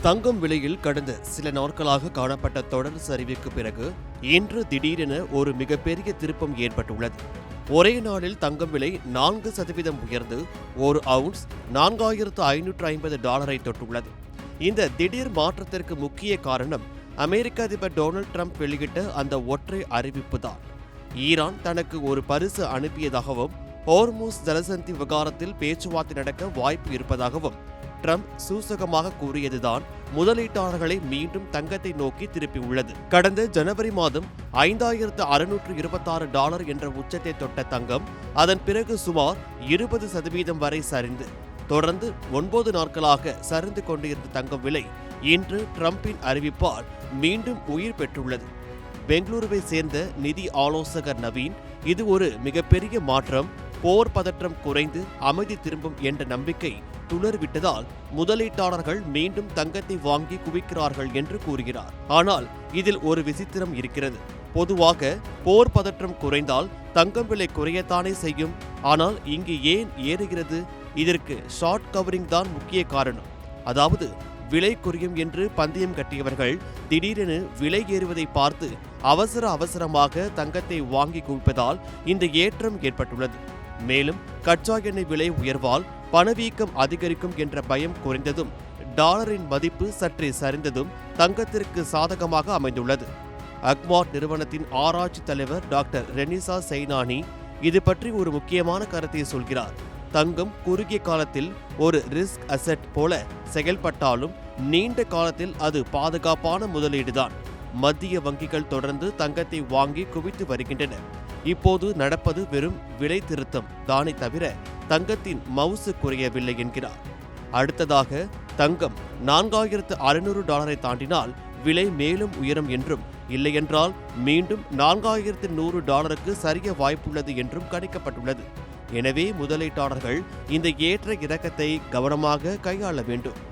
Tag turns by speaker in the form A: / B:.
A: தங்கம் விலையில் கடந்த சில நாட்களாக காணப்பட்ட தொடர் சரிவுக்கு பிறகு இன்று திடீரென ஒரு மிகப்பெரிய திருப்பம் ஏற்பட்டுள்ளது. ஒரே நாளில் தங்கம் விலை 4% உயர்ந்து ஒரு அவுன்ஸ் $4,550 தொட்டுள்ளது. இந்த திடீர் மாற்றத்திற்கு முக்கிய காரணம் அமெரிக்க அதிபர் டொனால்ட் ட்ரம்ப் வெளியிட்ட அந்த ஒற்றை அறிவிப்பு தான். ஈரான் தனக்கு ஒரு பரிசு அனுப்பியதாகவும் ஹோர்முஸ் ஜலசந்தி விவகாரத்தில் பேச்சுவார்த்தை நடக்க வாய்ப்பு இருப்பதாகவும் ட்ரம்ப் சூசகமாக கூறியதுதான் முதலீட்டாளர்களை மீண்டும் தங்கத்தை நோக்கி திருப்பியுள்ளது. கடந்த ஜனவரி மாதம் $5,626 என்ற உச்சத்தை தொட்ட தங்கம் அதன் பிறகு சுமார் 20% வரை சரிந்து தொடர்ந்து 9 நாட்களாக சரிந்து கொண்டிருந்த தங்கம் விலை இன்று ட்ரம்பின் அறிவிப்பால் மீண்டும் உயிர் பெற்றுள்ளது. பெங்களூருவை சேர்ந்த நிதி ஆலோசகர் நவீன், இது ஒரு மிகப்பெரிய மாற்றம், போர் பதற்றம் குறைந்து அமைதி திரும்பும் என்ற நம்பிக்கை துளர்விட்டதால் முதலீட்டாளர்கள் மீண்டும் தங்கத்தை வாங்கி குவிக்கிறார்கள் என்று கூறுகிறார். ஆனால் இதில் ஒரு விசித்திரம் இருக்கிறது. பொதுவாக போர் பதற்றம் குறைந்தால் தங்கம் விலை குறையத்தானே செய்யும். ஆனால் இங்கு ஏன் ஏறுகிறது? இதற்கு ஷார்ட் கவரிங் தான் முக்கிய காரணம். அதாவது விலை குறையும் என்று பந்தயம் கட்டியவர்கள் திடீரென விலை ஏறுவதை பார்த்து அவசரமாக தங்கத்தை வாங்கி குவிப்பதால் இந்த ஏற்றம் ஏற்பட்டுள்ளது. மேலும் கச்சா எண்ணெய் விலை உயர்வால் பணவீக்கம் அதிகரிக்கும் என்ற பயம் குறைந்ததும் டாலரின் மதிப்பு சற்றே சரிந்ததும் தங்கத்திற்கு சாதகமாக அமைந்துள்ளது. அக்மார்ட் நிறுவனத்தின் ஆராய்ச்சி தலைவர் டாக்டர் ரெனிசா சைனானி இது பற்றி ஒரு முக்கியமான கருத்தை சொல்கிறார். தங்கம் குறுகிய காலத்தில் ஒரு ரிஸ்க் அசெட் போல செயல்பட்டாலும் நீண்ட காலத்தில் அது பாதுகாப்பான முதலீடுதான். மத்திய வங்கிகள் தொடர்ந்து தங்கத்தை வாங்கி குவித்து வருகின்றன. இப்போது நடப்பது வெறும் விலை திருத்தம் தானே தவிர தங்கத்தின் மவுசு குறையவில்லை என்கிறார். அடுத்ததாக தங்கம் $4,600 தாண்டினால் விலை மேலும் உயரும் என்றும், இல்லையென்றால் மீண்டும் $4,100 சரிய வாய்ப்புள்ளது என்றும் கணிக்கப்பட்டுள்ளது. எனவே முதலீட்டாளர்கள் இந்த ஏற்ற இறக்கத்தை கவனமாக கையாள வேண்டும்.